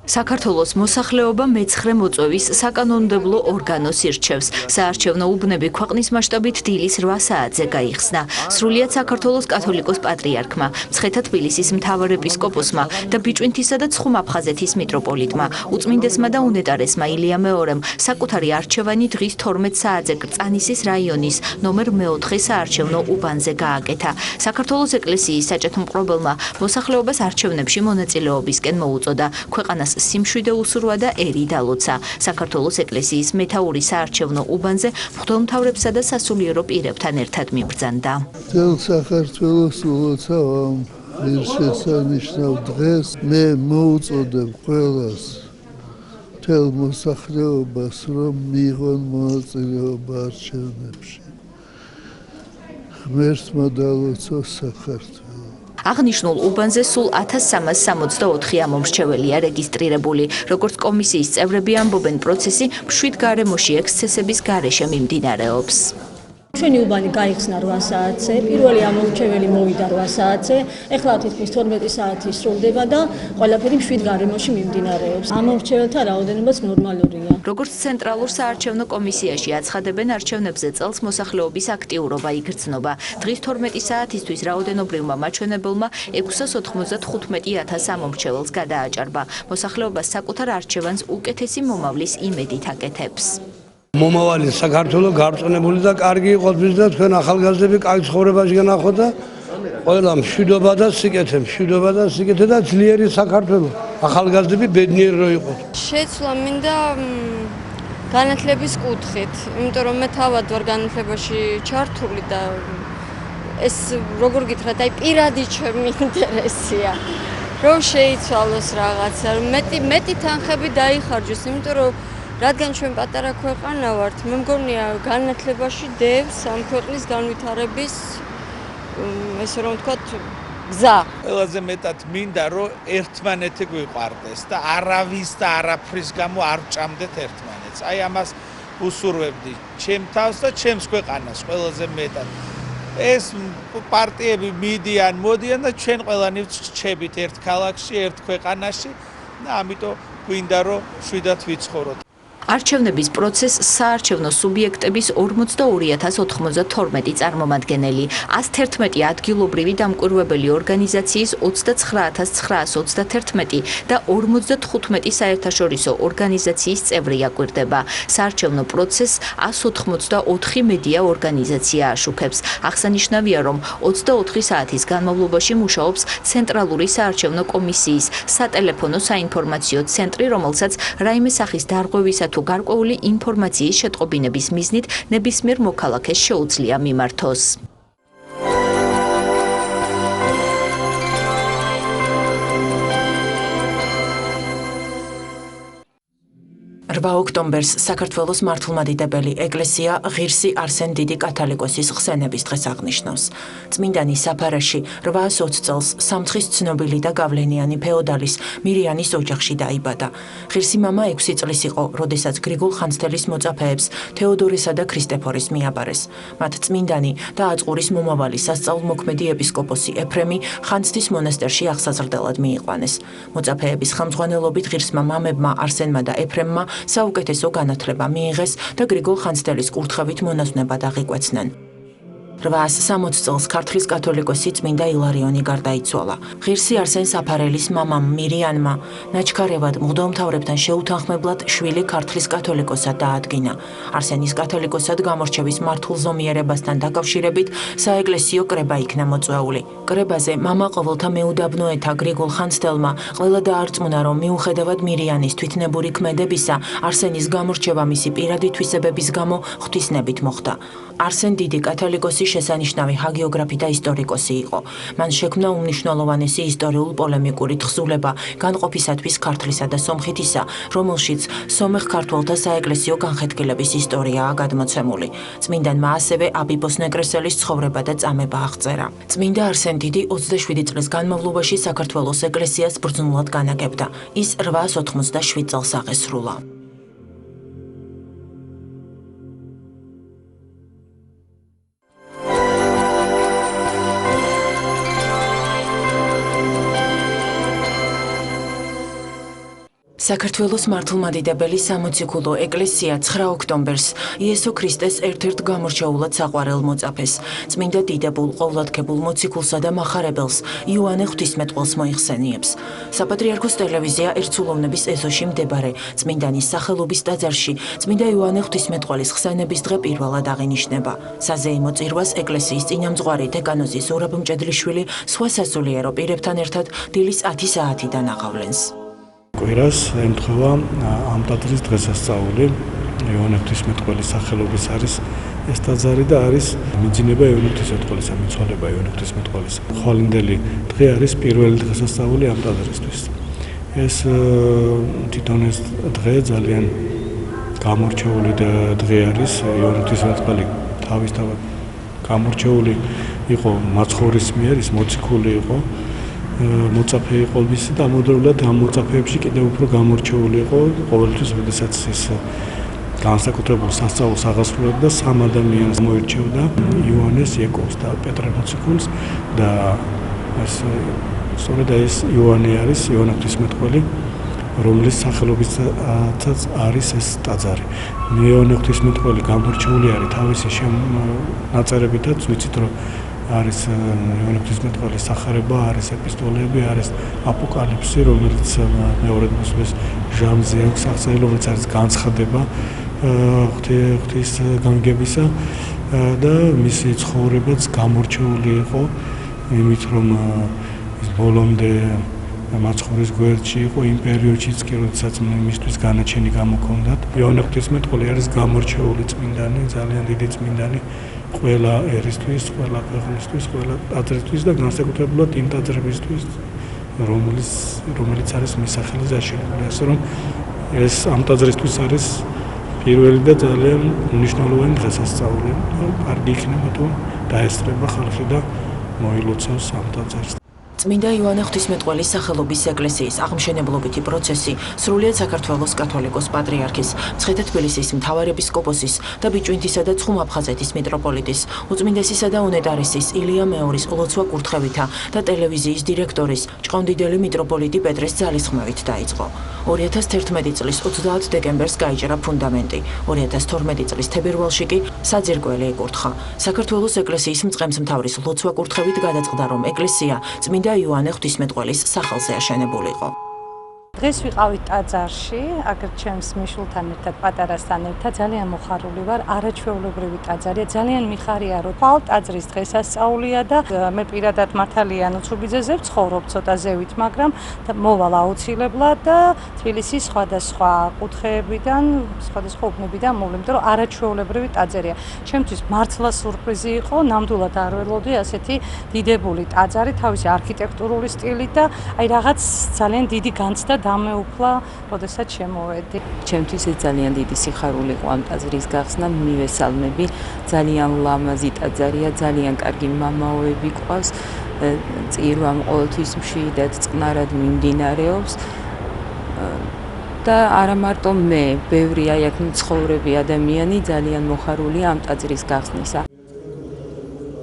საქართველოს მოსახლეობა მეცხრე მოწვევის საკანონმდებლო ორგანოს ირჩევს. საარჩევნო უბნები ქვეყნის მასშტაბით დილის 8 საათზე გაიხსნა. სრულიად საქართველოს კათოლიკოს პატრიარქმა, მცხეთა თბილისის მთავარეპისკოპოსმა და ბიჭვინთისა და ცხუმ-აფხაზეთის მიტროპოლიტმა, უწმინდესმა და უნეტარესმა ილია მეორემ საკუთარი არჩევანი დღის 12 საათზე კრწანისის რაიონის ნომერ 4 საარჩევნო უბანზე გააკეთა. საქართველოს ეკლესიის საჭერო მკვლობელმა მოსახლეობას არჩევნებში მონაწილეობისკენ მოუწოდა. ქვეყანას სიმშვიდე უსურვა და ერი დალოცა. საქართველოს ეკლესიის მეთაური საარჩევნო უბანზე მღვდელმთავრებსა და სასულიერო პირებთან ერთად მიბრძანდა. მთელ საქართველოს ულოცავ ამ ღირსშესანიშნავ დღეს მე მოუწოდებ ყველას მთელ მოსახლეობას რომ მიიღონ მონაწილეობა არჩევნებში. ღმერთმა დალოცოს საქართველო. აღნიშნულ უბანზე სულ 1364 ამომრჩეველია რეგისტრირებული. როგორც კომისიის წევრები ამბობენ, პროცესი მშვიდ გარემოში ექსცესების გარეშე მიმდინარეობს. ჩვენი უბანი გაიხსნა 8 საათზე, პირველი ამომრჩეველი მოვიდა 8 საათზე, ეხლა თითქმის 12 საათი სრულდება და ყველაფერი მშვიდ გარემოში მიმდინარეობს. ამომრჩეველთა რაოდენობაც ნორმალურია. როგორც ცენტრალურ საარჩევნო კომისიაში აცხადებენ, არჩევნებზე წელს მოსახლეობის აქტიურობა იგრძნობა. დღის 12 საათისთვის რაოდენობრივმა მაჩვენებელმა 695,000 ამომრჩეველს გადააჭარბა. მოსახლეობას საკუთარ არჩევანს უკეთესი მომავლის იმედით აკეთებს. მომავალი საქართველო გარწმუნებული და კარგი იყოს და თქვენ ახალგაზრდები კარგ ცხოვრებაში განახოთ და ყველა მშვიდობა და სიკეთე და ძლიერი საქართველო. ახალგაზრდები ბედნიერი რო იყოს. შეცვლა მინდა განათლების კუთხით, იმიტომ რომ მე თავად ვარ განათლებაში ჩართული და ეს როგორ გითხრათ, აი პირადი ჩემი ინტერესია. რომ შეიცვალოს რაღაცა, მეტი თანხები დაიხარჯოს, იმიტომ რომ რადგან ჩვენ პატარა ქვეყანა ვართ, მე მგონია განათლებაში დევს ამ ქვეყნის განვითარების ესე რომ ვთქვათ გზა. ყველაზე მეტად მინდა რომ ერთმანეთი გვიყვარდეს და არავის და არაფრის გამო არ ვჭამდეთ ერთმანეთს. აი ამას უსურვებდი ჩემ თავს და ჩემს ქვეყანას ყველაზე მეტად. ეს პარტიები მოდიან და ჩვენ ყველანი ვრჩებით ერთ ქალაქში, ერთ ქვეყანაში და ამიტომ გვინდა რომ შვიდად ვიცხოვროთ. არჩევნების პროცესს საარჩევნო სუბიექტების 42,092 წარმომადგენელი, 111 ადგილობრივი დამკვირვებელი ორგანიზაციის 29,931 და 55 საერთაშორისო ორგანიზაციის წევრი აკვირდება. საარჩევნო პროცესს 184 მედია ორგანიზაცია აშუქებს. აღსანიშნავია, რომ 24 საათის განმავლობაში მუშაობს ცენტრალური საარჩევნო კომისიის სატელეფონო საინფორმაციო ცენტრი, რომელსაც რაიმე სახის დარღვევისა თუ გარკვეული ინფორმაციის შეტყობინების მიზნით ნებისმიერ მოქალაქეს შეუძლია მიმართოს. 8 ოქტომბერს საქართველოს მართლმადიდებელი ეკლესია ღირსი არსენ დიდი კათალიკოსის ხსენების დღეს აღნიშნავს. წმინდანი საფარეში 820 წელს სამცხის ცნობილი და გავლენიანი ფეოდალის მირიანის ოჯახში დაიბადა. ღირსი მამა 6 წლის იყო, როდესაც გრიგოლ ხანძთელის მოწაფეებს თეოდორესა და ქრისტეფორის მიაბარეს. მათ წმინდანი და აწყურის მომავალი სასწაულმოქმედი ეპისკოპოსი ეფრემი ხანძთის მონასტერში აღსაზრდელად მიიყვანეს. მოწაფეების ხელმძღვანელობით ღირსმა მამებმა არსენმა და ეფრემმა საუკეთესო განათლება მიიღეს და გრიგოლ ხანძთელის კურთხევით მონაზვნებად აღიკვეცნენ. 860 წელს ქართლის კათოლიკოსი წმინდა ილარიონი გარდაიცვალა. ღირსი არსენ საფარელის მამამ მირიანმა ნაჩქარევად მღვდელმთავრებთან შეუთანხმებლად შვილი ქართლის კათოლიკოსად დაადგინა. არსენის კათოლიკოსად გამორჩევის მართლზომიერებასთან დაკავშირებით საეკლესიო კრება იქნა მოწვეული. კრებაზე მამა ყოველთა მეუდაბნოეთა გრიგოლ ხანძთელმა ყველა დაარწმუნა, რომ მიუხედავად მირიანის თვითნებური ქმედებისა, არსენის გამორჩევა მისი პირადი თვისებების გამო ღვთისნებით მოხდა. არსენ დიდი კათოლიკოსი შესანიშნავი ჰაგიოგრაფი და ისტორიკოსი იყო. მან შექმნა უმნიშვნელოვანესი ისტორიულ-პოლემიკური თხზულება განყოფისათვის ქართლისა და სომხეთისა, რომელშიც სომეხ ქართველთა საეკლესიო განხეთქილების ისტორიაა გადმოცემული. წმინდანმა ასევე აბიბოს ნეკრესელის ცხოვრება და წამება აღწერა. წმინდა არსენ დიდი 27 წლის განმავლობაში საქართველოს ეკლესიას ბრძნულად განაგებდა. ის 887 წელს აღესრულა. საქართველოს მართლმადიდებელი სამოციქულო ეკლესია 9 ოქტომბერს იესო ქრისტეს ერთ-ერთ გამორჩეულად საყვარელ მოწაფეს, წმინდა დიდებულ ყოვლადქებულ მოციქულსა და მახარებელს იოანე ღვთისმეტყველს მოიხსენიებს. საპატრიარქოს ტელევიზია ერთსულოვნების ეზოში მდებარე წმინდანის სახელობის ტაძარში წმინდა იოანე ღვთისმეტყველის ხსენების დღე პირველად აღინიშნება. საზეიმო წირვას ეკლესიის წინამძღვარი დეკანოზი ზურაბ მჭედლიშვილი სხვა სასულიერო პირებთან ერთად დილის 10 საათიდან აღავლენს. კვირას ემთხვევა ამ ტაძრის დღესასწაული. იოანე ღვთისმეტყველის სახელობის არის ეს ტაძარი და არის მიძინება იოანე ღვთისმეტყველისა, მიცვალება იოანე ღვთისმეტყველისა. ხვალინდელი დღე არის პირველი დღესასწაული ამ ტაძრისთვის. ეს თვითონ ეს დღე ძალიან გამორჩეული დღე არის. იოანე ღვთისმეტყველი თავისთავად გამორჩეული იყო მაცხოვრის მიერ, ის მოციქული იყო. მოწაფე იყო მისი და ამავდროულად ამ მოწაფეებში კიდევ უფრო გამორჩეული იყო ყოველთვის, როდესაც ის განსაკუთრებულ სასწაულს აღასრულებდა, სამ ადამიანს მოირჩევდა: იოანეს, იაკობს და პეტრე მოციქულს და სწორედ ეს იოანე არის იოანე ღვთისმეტყველი, რომლის სახელობითაც არის ეს ტაძარი. იოანე ღვთისმეტყველი გამორჩეული არის თავისი ნაწერებითაც, ვიცით რომ არის იოანე ღვთისმეტყველის სახარება, არის ეპისტოლეები, არის აპოკალიფსი, რომელიც მეორე მოსვლის ჟამზე აქვს აღწერილი, რომელიც არის განცხადება ღვთის განგებისა და მისი ცხოვრებაც გამორჩეული იყო იმით, რომ ის ბოლომდე მაცხოვრის გვერდში იყო, იმ პერიოდშიც კი, როდესაც მისთვის განაჩენი გამოქონდათ. იოანე ღვთისმეტყველი არის გამორჩეული წმინდანი, ძალიან დიდი წმინდანი. ყველა ერისთვის, ყველა ქვეყნისთვის, ყველა ტაძრისთვის და განსაკუთრებულად იმ ტაძრებისთვის, რომელიც არის მის სახელზე აშენებული. ასე რომ ეს ამ ტაძრისთვის არის პირველი და ძალიან მნიშვნელოვანი დღესასწაული. კარგი იქნება თუ დაესწრება ხალხი და მოილოცავს ამ ტაძარს. წმინდა იოანე ღვთისმეტყველის სახელობის ეკლესიის აღმშენებლობითი პროცესი სრულიად საქართველოს კათოლიკოს პატრიარქის, მცხეთა-თბილისის მთავარეპისკოპოსის და ბიჭვინთისა და ცხუმ-აფხაზეთის მიტროპოლიტის, უწმინდესისა და უნეტარესის ილია მეორის ლოცვა კურთხევითა და ტელევიზიის დირექტორის, ჭყონდიდელი მიტროპოლიტი პეტრეს ძალისხმევით დაიწყო. 2011 წლის 30 დეკემბერს გაიჭრა ფუნდამენტი, 2012 წლის თებერვალში კი საძირკველი ეკურთხა. საქართველოს ეკლესიის მწყემსმთავრის ლოცვა კურთხევით გადაწყდა, რომ ეკლესია წმინდა იოანე ღვთისმეტყველის სახელზე აშენებულიყო. დღეს ვიყავით ტაძარში, აგერ ჩემს მიშულთან ერთად, პატარასთან ერთად, ძალიან მოხარული ვარ, არაჩვეულებრივი ტაძარია, ძალიან მიხარია, რომ ხვალ ტაძრის დღესასწაულია და მე პირადად მართალია ნუცუბიძეზე ვცხოვრობ ცოტა ზევით, მაგრამ მოვალ აუცილებლად და თბილისის სხვადასხვა კუთხეებიდან, სხვადასხვა უბნებიდან მოვლენ, იმიტომ რომ არაჩვეულებრივი ტაძარია. ჩემთვის მართლა სურპრიზი იყო, ნამდვილად არ ველოდი ასეთი დიდებული ტაძარი, თავისი არქიტექტურული სტილით და აი რაღაც ძალიან დიდი განცდა დამეუფლა, როდესაც შემოვედი. ჩემთვის ეს ძალიან დიდი სიხარული იყო ამ ტაძრის გახსნა, მივესალმები, ძალიან ლამაზი ტაძარია, ძალიან კარგი მამაოები ყავს, წირვამ ყოველთვის მშვიდად წყნარად მიმდინარეობს და არა მარტო მე, ბევრი აი აქ მცხოვრები ადამიანი ძალიან მოხარულია ამ ტაძრის გახსნისა.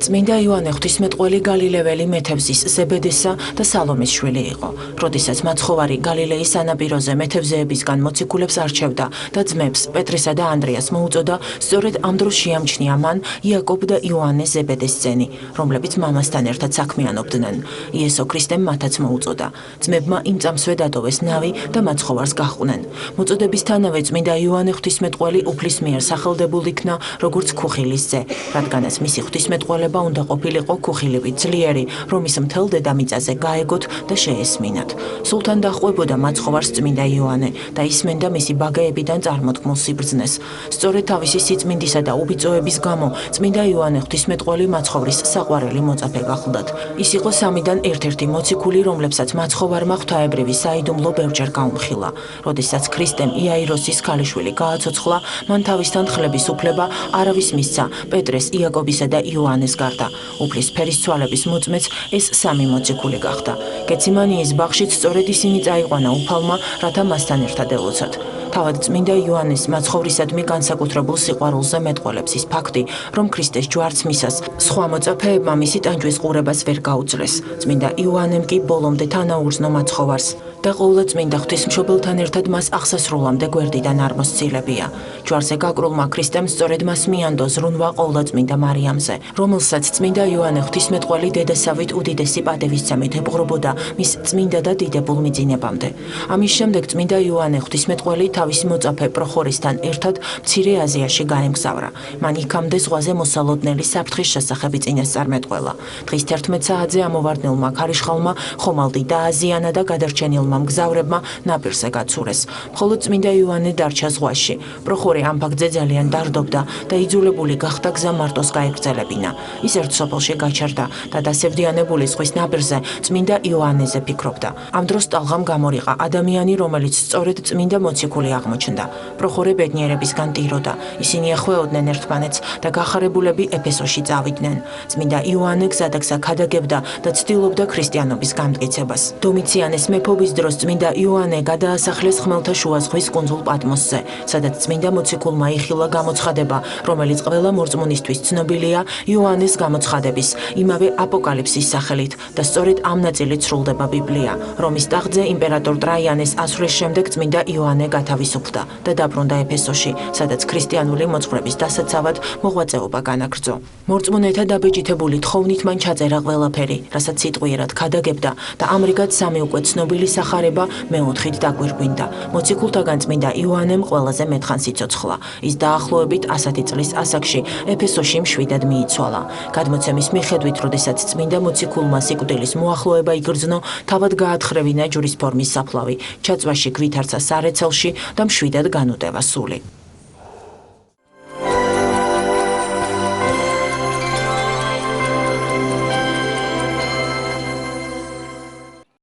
წმინდა იოანე ღვთისმეტყველი გალილეველი მეთევზის ზებედესა და სალომეს შვილი იყო. როდესაც მაცხოვარი გალილეის სანაპიროზე მეთევზეებისგან მოციქულებს არჩევდა და ძმებს პეტრესა და ანდრიას მოუწოდა, სწორედ ამ დროს შეამჩნია მან იაკობ და იოანე ზებედესძენი, რომლებიც მამასთან ერთად საქმიანობდნენ. იესო ქრისტემ მათაც მოუწოდა. ძმებმა იმ წამსვე დატოვეს ნავი და მაცხოვარს გაჰყვნენ. მოწოდებისთანავე წმინდა იოანე ღვთისმეტყველი უფლის მიერ სახელდებულ იქნა როგორც ქუხილის ძე, რადგანაც მისი ღვთისმეტყველება უნდა ყოფილიყო ქუხილივით ძლიერი, რომ ის მთელ დედამიწაზე გაეგოთ და შეესმინათ. სულთან დაჰყვებოდა მაცხოვარს წმინდა იოანე და ისმენდა მისი ბაგეებიდან წარმოქმნილ სიბრძნეს. სწორედ თავისი სიწმინდისა და უბიწოების გამო წმინდა იოანე ღვთისმეტყველი მაცხოვრის საყვარელი მოწაფე გახლდათ. ის იყო სამიდან ერთ-ერთი მოციქული, რომლებსაც მაცხოვარმა ღვთაებრივი საიდუმლო ბევრჯერ გაუმხილა. როდესაც ქრისტემ იაიროსის ქალიშვილი გააცოცხლა, მან თავისთან ხლების უფლება არავის მისცა პეტრეს, იაკობისა და იოანეს გარდა. უფლის ფერის ცვალების მოწმეც ეს სამი მოციქული გახდა. გეციმანიის ბაღშიც სწორედ ისინი წაიყვანა უფალმა, რათა მასთან ერთად ელოცათ. თავად წმინდა იოანეს მაცხოვრისადმი განსაკუთრებულ სიყვარულზე მეტყველებს ის ფაქტი, რომ ქრისტეს ჯვარც მისას სხვა მოწაფეებმა მისი ტანჯვის ყურებას ვერ გაუძლეს. წმინდა იოანემ კი ბოლომდე თანაუგრძნო მაცხოვარს და ყოვლადწმინდა ღვთისმშობელთან ერთად მას აღსასრულამდე გვერდიდან არ მოსცილებია. ჯვარზე გაკრულმა ქრისტემ სწორედ მას მიანდო ზრუნვა ყოვლადწმინდა მარიამზე, რომელსაც წმინდა იოანე ღვთისმეტყველი დედასავით უდიდესი პატივისცემით ეპყრობოდა მის წმინდა და დიდებულ მიძინებამდე. ამის შემდეგ წმინდა იოანე ღვთისმეტყველი თავისი მოწაფე პროხორისთან ერთად მცირე აზიაში გაემგზავრა. მან იქამდე ზღვაზე მოსალოდნელი საფრთხის შესახებ წინასწარმეტყველა. დღის 11 საათზე ამოვარდნელმა ქარიშხალმა ხომალდი დააზიანა და გადარჩენილმა მგზავრებმა ნაპირზე გაცურეს. მხოლოდ წმინდა იოანე დარჩა ზღვაში. პროხორე ამ ფაქტზე ძალიან დარდობდა და იძულებული გახდა გზა მარტოს გაეგრძელებინა. ის ერთ სოფელში გაჩერდა და დასევდიანებული ზღვის ნაპირზე წმინდა იოანეზე ფიქრობდა. ამ დროს ტალღამ გამორიყა ადამიანი, რომელიც სწორედ წმინდა მოციქული აღმოჩნდა. პროხორე ბედნიერებისგან ტიროდა. ისინი ეხვეოდნენ ერთმანეთს და გახარებულები ეფესოში წავიდნენ. წმინდა იოანე გზადაგზა ქადაგებდა და ცდილობდა ქრისტიანობის გამტკიცებას. დომიციანეს მეფობის დროს წმინდა იოანე გადაასახლეს ხმელთაშუა ზღვის კუნძულ პატმოსზე, სადაც წმინდა მოციქულმა იხილა გამოცხადება, რომელიც ყველა მორწმუნისთვის ცნობილია იოანეს გამოცხადების, იმავე აპოკალიფსის სახელით და სწორედ ამ ნაწილით სრულდება ბიბლია. რომის ტახტზე იმპერატორ ტრაიანეს ასვლის შემდეგ წმინდა იოანე გათავისუფლდა და დაბრუნდა ეფესოში, სადაც ქრისტიანული მოძღვრების დასაცავად მოღვაწეობა განაგრძო. მორწმუნეთა დაბეჭითებული თხოვნით მან ჩაწერა ყველაფერი, რასაც სიტყვიერად ქადაგებდა და ამრიგად სამი უკვე ცნობილი სახარება მეოთხით დაგვირგვინდა. მოციქულთაგან წმინდა იოანემ ყველაზე მეთხანს იცოცხლა. ის დაახლოებით 100 წლის ასაკში ეფესოში მშვიდად მიიცვალა. გადმოცემის მიხედვით, როდესაც წმინდა მოციქულმა სიკვდილის მოახლოება იგრძნო, თავად გაათხრევინა ჯვრის ფორმის საფლავი, ჩაწვაში გვითარცა სარეცელში და მშვიდად განუტევა სული.